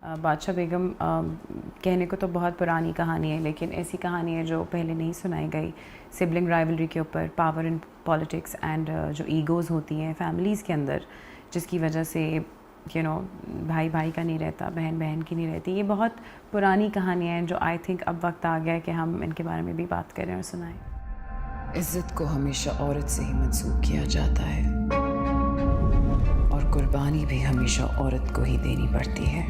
बादशाह बेगम कहने को तो बहुत पुरानी कहानी है, लेकिन ऐसी कहानी है जो पहले नहीं सुनाई गई। सिबलिंग राइवलरी के ऊपर, पावर इन पॉलिटिक्स एंड जो ईगोज़ होती हैं फैमिलीज़ के अंदर, जिसकी वजह से भाई भाई का नहीं रहता, बहन बहन की नहीं रहती। ये बहुत पुरानी कहानियाँ हैं जो आई थिंक अब वक्त आ गया है कि हम इनके बारे में भी बात करें और सुनाएं। इज्जत को हमेशा औरत से ही मंसूब किया जाता है और कुर्बानी भी हमेशा औरत को ही देनी पड़ती है।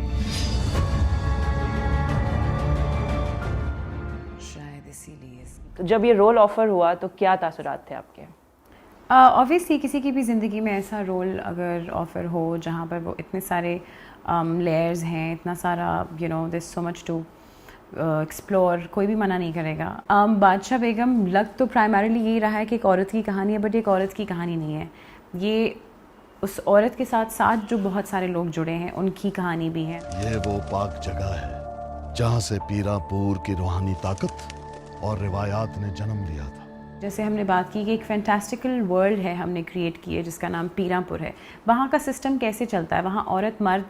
शायद इसीलिए तो जब ये रोल ऑफर हुआ तो क्या तासुरात थे आपके? ऑब्वियसली किसी की भी ज़िंदगी में ऐसा रोल अगर ऑफ़र हो जहाँ पर वो इतने सारे लेयर्स हैं, इतना सारा this so much to explore, कोई भी मना नहीं करेगा। बादशाह बेगम लग तो प्राइमरीली यही रहा है कि एक औरत की कहानी है, बट एक औरत की कहानी नहीं है। ये उस औरत के साथ साथ जो बहुत सारे लोग जुड़े हैं उनकी कहानी भी है। ये वो पाक जगह है जहाँ से पीरापुर की रूहानी ताकत और रिवायात ने जन्म लिया था। जैसे हमने बात की कि एक फैंटास्टिकल वर्ल्ड है हमने क्रिएट की है जिसका नाम पीरापुर है। वहाँ का सिस्टम कैसे चलता है, वहाँ औरत मर्द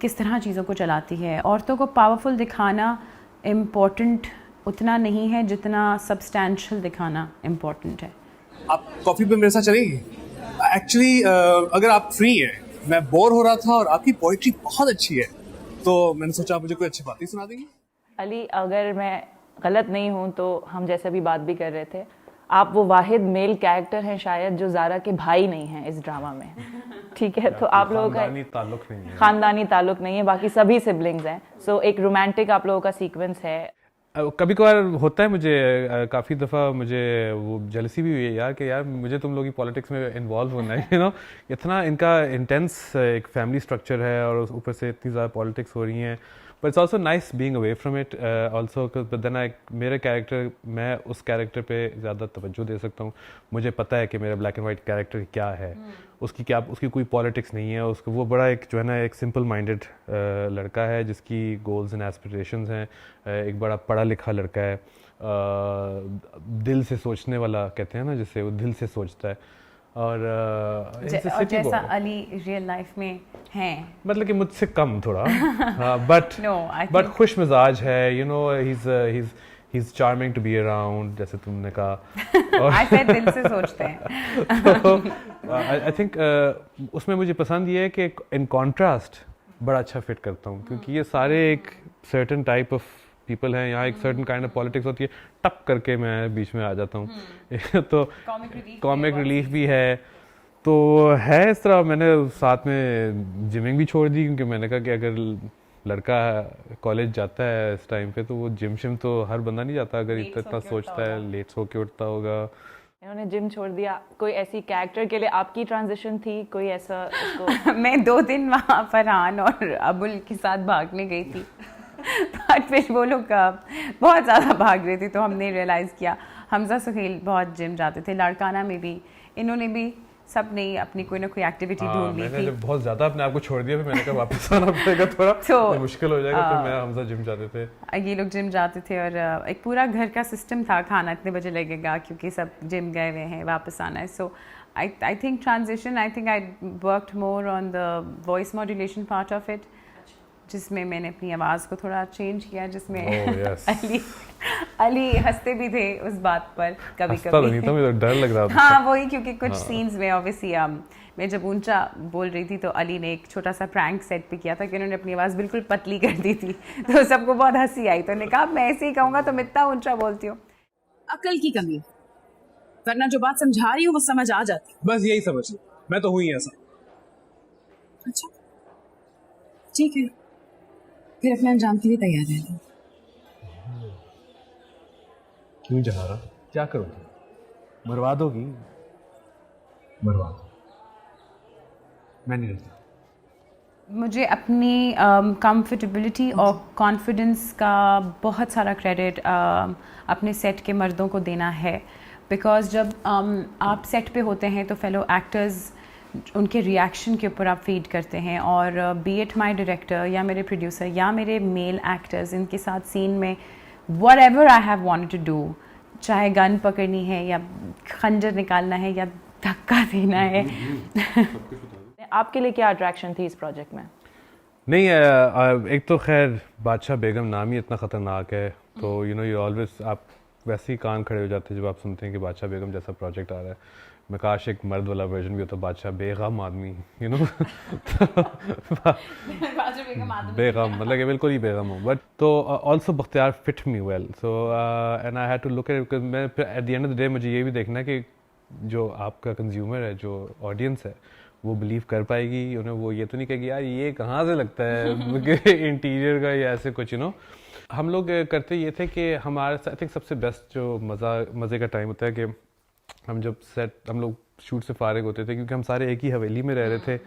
किस तरह चीज़ों को चलाती है। औरतों को पावरफुल दिखाना इम्पोर्टेंट उतना नहीं है जितना सब्सटैंशियल दिखाना इम्पोर्टेंट है। आप कॉफ़ी पे मेरे साथ चलेंगे? एक्चुअली अगर आप फ्री हैं, मैं बोर हो रहा था और आपकी पोइट्री बहुत अच्छी है, तो मैंने सोचा आप मुझे कोई अच्छी बात ही सुना देंगी। अली, अगर मैं गलत नहीं हूँ तो हम जैसे अभी बात भी कर रहे थे, आप वो वाहिद मेल कैरेक्टर हैं शायद जो ज़ारा के भाई नहीं हैं इस ड्रामा में। ठीक है, तो आप लोगों का खानदानी ताल्लुक नहीं है, बाकी सभी सिबलिंग्स हैं। सो एक रोमांटिक आप लोगों का सीक्वेंस है। कभी कभार होता है, मुझे काफ़ी दफ़ा मुझे वो जेलसी भी हुई है यार कि यार मुझे तुम लोग की पॉलिटिक्स में इन्वॉल्व होना है। इतना इनका इंटेंस एक फैमिली स्ट्रक्चर है और ऊपर से इतनी ज़्यादा पॉलिटिक्स हो रही हैं। But it's also nice being away from it also, but then मेरे कैरेक्टर, मैं उस कैरेक्टर पे ज़्यादा तवज्जो दे सकता हूँ। मुझे पता है कि मेरा ब्लैक एंड वाइट कैरेक्टर क्या है, उसकी कोई पॉलिटिक्स नहीं है। उसको वो बड़ा एक जो है ना एक सिंपल माइंडेड लड़का है जिसकी गोल्स एंड एस्पिरेशंस हैं। एक बड़ा पढ़ा लिखा लड़का है, दिल से सोचने वाला कहते हैं ना, जिससे वो दिल से सोचता है। और जैसा अली रियल लाइफ में है, मतलब कि मुझसे कम थोड़ा, बट खुश मिजाज है। He is charming to be around, जैसे तुमने कहा। और दिल से सोचते हैं। आई थिंक उसमें मुझे पसंद ये है कि इन कॉन्ट्रास्ट बड़ा अच्छा फिट करता हूँ, क्योंकि ये सारे एक सर्टेन टाइप ऑफ पीपल हैं। यहाँ एक सर्टेन काइंड ऑफ पॉलिटिक्स होती है, टप करके मैं बीच में आ जाता हूँ। तो कॉमिक रिलीफ भी है, तो है इस तरह। मैंने साथ में जिमिंग भी छोड़ दी, क्योंकि मैंने कहा कि अगर लड़का कॉलेज जाता है इस टाइम पे तो वो जिम शिम तो हर बंदा नहीं जाता, अगर इतना सोचता है, लेट सो के उठता होगा। इन्होंने जिम छोड़ दिया। कोई ऐसी कैरेक्टर के लिए आपकी ट्रांजिशन थी, कोई ऐसा उसको? मैं 2 दिन वहाँ फरहान और अबुल के साथ भागने गई थी। बट फिर वो लोग बहुत ज़्यादा भाग रहे थे, तो हमने रियलाइज़ किया। हमजा सुहेल बहुत जिम जाते थे, लाड़काना में भी इन्होंने भी, सब ने अपनी कोई ना कोई एक्टिविटी ढूंढ ली थी। मैंने बहुत ज़्यादा अपने आप को छोड़ दिया, फिर मैंने कहा वापस आना पड़ेगा, थोड़ा तो मुश्किल हो जाएगा। फिर मैं हमजा जिम जाते थे, ये लोग जिम जाते थे, और एक पूरा घर का सिस्टम था, खाना इतने बजे लगेगा क्योंकि सब जिम गए हुए हैं, वापस आना है। So I think transition, I think I worked more on the voice modulation part of it, जिसमें मैंने अपनी आवाज़ को थोड़ा चेंज किया, जिसमें अली हंसते भी थे उस बात पर कभी कभी। नहीं तो मुझे डर लग रहा था। हाँ वही, क्योंकि कुछ सीन्स में ऑब्वियसली मैं जब ऊंचा बोल रही थी तो अली ने एक छोटा सा प्रैंक सेट पे किया था कि उन्होंने अपनी आवाज़ बिल्कुल पतली कर दी थी, तो सबको बहुत हंसी आई। तो उन्होंने कहा मैं ऐसे ही कहूँगा तो मैं इतना ऊंचा बोलती हूँ। अकल की कमी, वरना जो बात समझा रही हूँ वो समझ आ जाती। बस यही समझ, मैं तो हुई ऐसा। अच्छा ठीक है, फिर अपने अंजाम के लिए तैयार रहना। क्यों जहारा, क्या करोगे? मरवा दोगी? मरवा दो, मैं नहीं रहता। मुझे अपनी कंफर्टेबिलिटी और कॉन्फिडेंस का बहुत सारा क्रेडिट अपने सेट के मर्दों को देना है, बिकॉज़ जब आप सेट पे होते हैं तो फेलो एक्टर्स उनके रिएक्शन के ऊपर आप फीड करते हैं, और बी इट माई डायरेक्टर या मेरे प्रोड्यूसर या मेरे मेल एक्टर्स, इनके साथ सीन में whatever I have wanted to do, चाहे गन पकड़नी है या खंजर निकालना है या धक्का देना है। आपके लिए क्या अट्रैक्शन थी इस प्रोजेक्ट में? नहीं एक तो खैर बादशाह बेगम नाम ही इतना ख़तरनाक है, तो यू ऑलवेज आप वैसे ही कान खड़े हो जाते हैं जब आप सुनते हैं कि बादशाह बेगम जैसा प्रोजेक्ट आ रहा है। मैं काश एक मर्द वाला वर्जन भी होता, बादशाह बेगम आदमी बेगम, मतलब कि बिल्कुल ही बेगम हूँ। बट तो also Bakhtiyar fit me well, so and I had to look at, मैं at the end of the day मुझे ये भी देखना है कि जो आपका कंज्यूमर है, जो ऑडियंस है, वो बिलीव कर पाएगी, उन्हें वो ये तो नहीं कहेगी यार ये कहाँ से लगता है इंटीरियर का या ऐसे कुछ हम लोग करते ये थे कि हमारे आई थिंक सबसे बेस्ट जो मज़े का टाइम होता है कि हम लोग शूट से फारिग होते थे, क्योंकि हम सारे एक ही हवेली में रह रहे थे,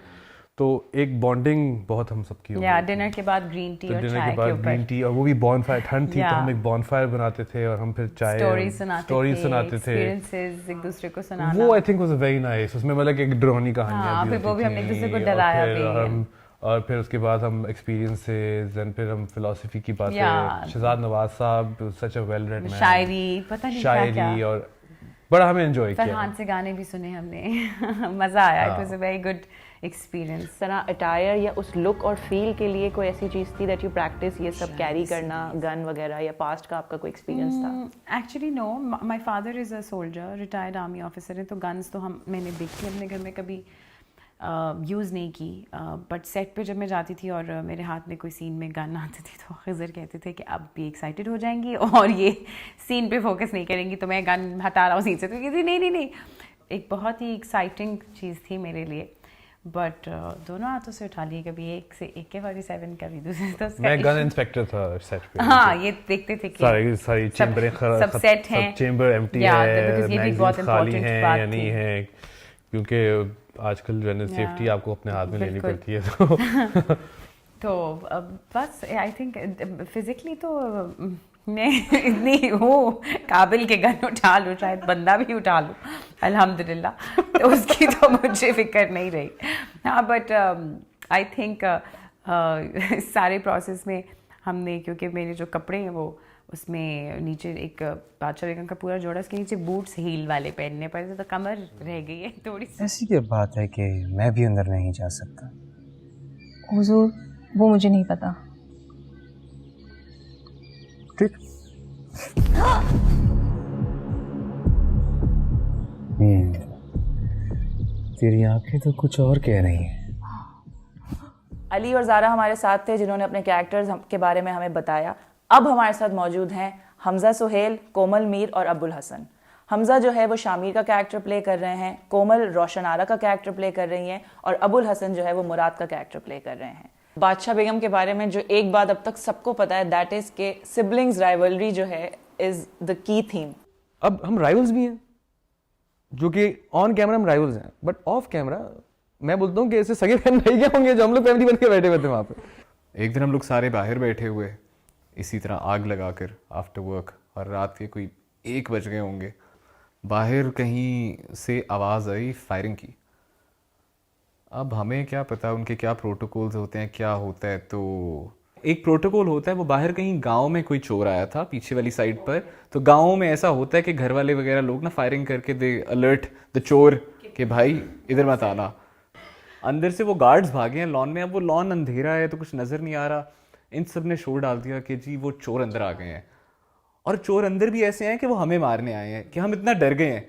तो एक बॉन्डिंग बहुत हम सबकी या डिनर के बाद ग्रीन टी और डिनर चाय के बाद ग्रीन टी, और वो भी बॉनफायर, ठंड थी तो हम एक बॉनफायर बनाते थे और हम फिर चाय स्टोरी सुनाते थे, एक्सपीरियंसेस एक दूसरे को सुनाना, वो I think was very nice. उसमें मतलब एक डरावनी कहानियां भी, फिर वो भी हमने एक दूसरे को डराया भी, और फिर उसके बाद हम एक्सपीरियंसेस एंड फिर हम फिलॉसफी की बातें, शहजाद नवाज साहब सच अ वेल रेड मैन, शायरी पता नहीं क्या और बड़ा हमें एंजॉय किया। फरहान से गाने भी सुने हमने मज़ा आया, it was a very good experience. तरह अटायर या उस लुक और फील के लिए कोई ऐसी चीज़ थी दैट यू प्रैक्टिस, ये सब कैरी करना, गन वगैरह, या पास्ट का आपका कोई एक्सपीरियंस था? Actually no, my father is a soldier, retired army officer है, तो गन्स तो मैंने देखी अपने घर में, कभी यूज़ नहीं की, बट सेट पे जब मैं जाती थी और मेरे हाथ में कोई सीन में गन आती थी तो खिज़र कहते थे कि अब भी एक्साइटेड हो जाएंगी और ये सीन पे फोकस नहीं करेंगी, तो मैं गन हटा रहा हूँ सीन से, तो कहती नहीं, एक बहुत ही एक्साइटिंग चीज़ थी मेरे लिए। बट दोनों हाथों से उठा लिए, कभी एक से AK-47, कभी दूसरे, तो मैं गन इंस्पेक्टर था सेट पे। हाँ, ये देखते थे कि सारी चेंबरें सब सेट हैं, सब चेंबर एम्प्टी है, मैगज़ीन खाली हैं या नहीं है, क्योंकि आजकल जो है सेफ्टी आपको अपने हाथ में लेनी पड़ती है, तो बस आई थिंक फिजिकली तो मैं इतनी हूँ काबिल के गन उठा लूँ, शायद बंदा भी उठा लूँ अल्हम्दुलिल्लाह, तो उसकी तो मुझे फिक्र नहीं रही। हाँ, बट आई थिंक सारे प्रोसेस में हमने, क्योंकि मेरे जो कपड़े हैं वो उसमें नीचे एक बादशाह बेगम का पूरा जोड़ा, उसके नीचे बूट्स हील वाले पहनने पड़े थे, तो कमर रह गई है थोड़ी सी। ऐसी क्या बात है कि मैं भी अंदर नहीं जा सकता? हुजूर, वो मुझे नहीं पता। ठीक। तेरी आंखें तो कुछ और कह रही हैं। अली और ज़ारा हमारे साथ थे जिन्होंने अपने कैरेक्टर्स के बारे में हमें बताया। अब हमारे साथ मौजूद हैं हमज़ा सुहेल, कोमल मीर और अबुल हसन। हमज़ा जो है वो शामिर का कैरेक्टर प्ले कर रहे हैं, कोमल रोशन आरा का कैरेक्टर प्ले कर रही हैं, और अबुल हसन जो है वो मुराद का कैरेक्टर प्ले कर रहे हैं। बादशाह बेगम के बारे में जो एक बात अब तक सबको पता है, दैट इज़ के सिबलिंग्स राइवलरी जो है इज़ द की थीम। अब हम राइवल्स भी हैं, जो कि ऑन कैमरा हम राइवल्स हैं, बट ऑफ कैमरा मैं बोलता हूँ कि ऐसे सगे बहन नहीं क्या होंगे जो हम लोग फैमिली बन के बैठे हुए थे वहाँ पे। एक दिन हम लोग सारे बाहर बैठे हुए इसी तरह आग लगाकर आफ्टर वर्क, और रात के कोई 1 बज गए होंगे। बाहर कहीं से आवाज़ आई फायरिंग की। अब हमें क्या पता उनके क्या प्रोटोकॉल्स होते हैं, क्या होता है। तो एक प्रोटोकॉल होता है, वो बाहर कहीं गांव में कोई चोर आया था पीछे वाली साइड पर, तो गांव में ऐसा होता है कि घर वाले वगैरह लोग ना फायरिंग करके दे अलर्ट द चोर कि भाई इधर मत आना। अंदर से वो गार्ड्स भागे हैं लॉन में। अब वो लॉन अंधेरा है तो कुछ नज़र नहीं आ रहा। इन सब ने शोर डाल दिया कि जी वो चोर अंदर आ गए हैं, और चोर अंदर भी ऐसे हैं कि वो हमें मारने आए हैं, कि हम इतना डर गए हैं।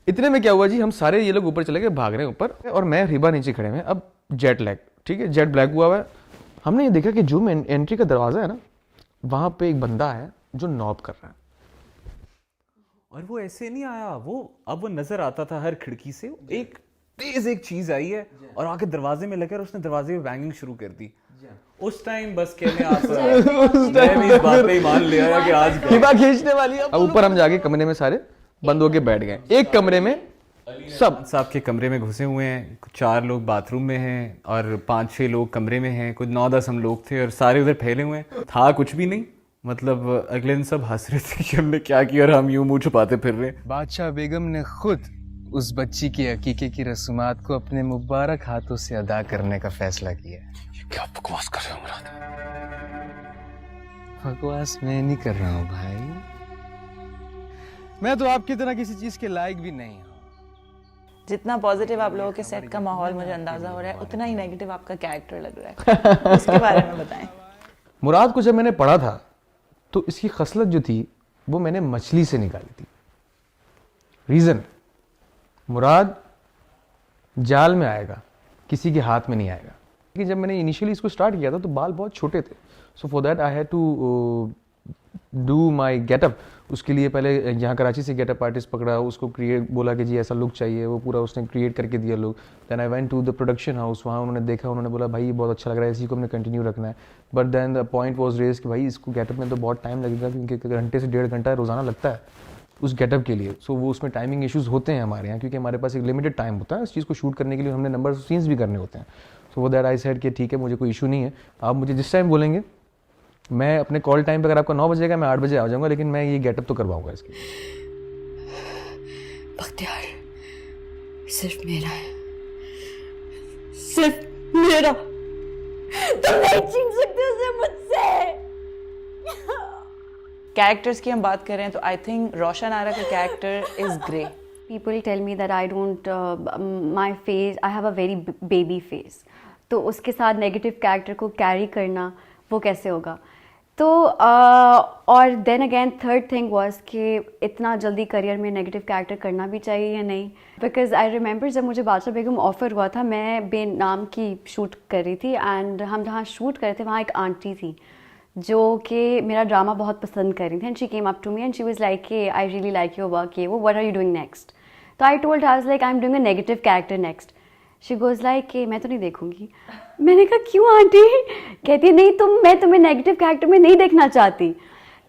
इतने में क्या हुआ जी, हम सारे ये लोग ऊपर चले गए, भाग रहे हैं ऊपर, और मैं रिबा नीचे खड़े हैं। अब जेट लैग, ठीक है, जेट ब्लैक हुआ है। हमने ये देखा कि जो एंट्री का दरवाज़ा है ना, वहाँ पे एक बंदा है जो नॉब कर रहा है, और वो ऐसे नहीं आया, अब वो नजर आता था हर खिड़की से। एक तेज एक चीज आई है और आके दरवाजे में लगा, और उसने दरवाजे में बैंगिंग शुरू कर दी। उस टाइम बस कहने आप मैं भी इस बात पे ही मान लिया कि आज रिबा खींचने वाली है। अब ऊपर हम जाके कमरे में सारे बंद होके बैठ गए, एक कमरे में सब साहब के कमरे में घुसे हुए हैं। 4 लोग बाथरूम में हैं और 5-6 लोग कमरे में हैं, कुछ 9-10 हम लोग थे, और सारे उधर फैले हुए हैं। था कुछ भी नहीं, मतलब अगले दिन सब हंस रहे थे कि हमने क्या किया और हम यूं मुंह छुपाते फिर रहे। बादशाह बेगम ने खुद उस बच्ची की अकीके की रस्मात को अपने मुबारक हाथों से अदा करने का फैसला किया। क्या बकवास कर रहे हो मुराद? बकवास मैं नहीं कर रहा हूँ भाई, मैं तो आपकी तरह किसी चीज के लायक भी नहीं हूँ। जितना पॉजिटिव आप लोगों के सेट का माहौल मुझे अंदाजा हो रहा है, उतना ही नेगेटिव आपका कैरेक्टर लग रहा है। उसके बारे में बताएं। मुराद को जब मैंने पढ़ा था तो इसकी खसलत जो थी वो मैंने मछली से निकाली थी। रीज़न, मुराद जाल में आएगा, किसी के हाथ में नहीं आएगा। कि जब मैंने इनिशियली इसको स्टार्ट किया था तो बाल बहुत छोटे थे, so for that I had to do my getup. उसके लिए पहले यहाँ कराची से गेटअप आर्टिस्ट पकड़ा, उसको क्रिएट बोला कि जी ऐसा लुक चाहिए, वो पूरा उसने क्रिएट करके दिया look. Then I went to the production house, वहाँ उन्होंने देखा, उन्होंने बोला भाई ये बहुत अच्छा लग रहा है, इसी को हमने कंटिन्यू रखना है। But then the point was raise कि भाई इसको गेटअप में तो बहुत टाइम लगेगा, क्योंकि घंटे से 1.5 घंटा रोज़ाना लगता है उस गेटअप के लिए। सो वो उसमें टाइमिंग इश्यूज़ होते हैं हमारे यहाँ, क्योंकि हमारे पास एक लिमिटेड टाइम होता है इस चीज़ को शूट करने के लिए, हमने नंबर ऑफ सीन्स भी करने होते हैं। सो वो दैट आई सेड कि ठीक है, मुझे कोई इशू नहीं है, आप मुझे जिस टाइम बोलेंगे, मैं अपने कॉल टाइम पे अगर आपका 9 बजेगा मैं 8 बजे आ जाऊँगा, लेकिन मैं ये गेटअप तो करवाऊँगा इसकी। बख्तियार सिर्फ मेरा है, सिर्फ मेरा, तुम नहीं छीन सकते उसे मुझसे। कैरेक्टर्स की हम बात करें तो आई थिंक रोशन आरा का character is grey. People tell me that I don't, my face, I have a very baby face. तो उसके साथ नेगेटिव कैरेक्टर को कैरी करना वो कैसे होगा? तो और then again third thing was कि इतना जल्दी करियर में नेगेटिव कैरेक्टर करना भी चाहिए या नहीं। बिकॉज आई रिमेंबर जब मुझे बादशाह बेगम ऑफर हुआ था, मैं बेनाम की शूट कर रही थी एंड हम जहाँ शूट कर रहे थे वहाँ एक आंटी थी जो कि मेरा ड्रामा बहुत पसंद कर रही थी and she came up to me and she was like कि I really like your work, ये वो, what are you doing next? तो I told her, I was like I am doing a negative character next. She goes like कि मैं तो नहीं देखूंगी। मैंने कहा क्यों आंटी? कहती है नहीं, मैं तुम्हें नेगेटिव कैरेक्टर में नहीं देखना चाहती।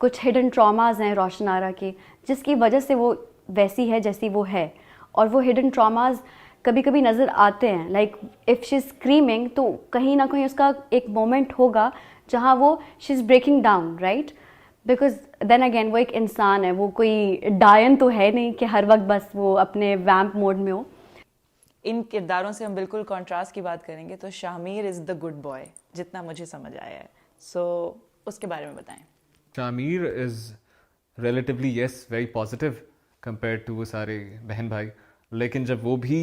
कुछ हिडन ट्रॉमाज हैं रोशन आरा के, जिसकी वजह से वो वैसी है जैसी वो है, और वो हिडन ट्रॉमाज कभी कभी नज़र आते हैं। Like if she is screaming तो कहीं ना कहीं उसका एक मोमेंट होगा जहाँ वो she is breaking down, right? Because then again वो एक इंसान है, वो कोई डायन तो है नहीं कि हर वक्त बस वो अपने वैम्प मोड में हो। इन किरदारों से हम बिल्कुल कॉन्ट्रास्ट की बात करेंगे तो Shamir is the good boy, जितना मुझे समझ आया है। सो उसके बारे में बताएं। Shamir is relatively yes very positive compare to वो सारे बहन भाई, लेकिन जब वो भी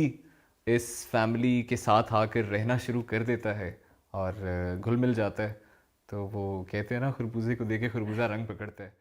इस फैमिली के साथ आकर रहना शुरू कर देता है और घुल मिल जाता है, तो वो कहते हैं ना, खरबूजे को देखे खरबूजा रंग पकड़ता है।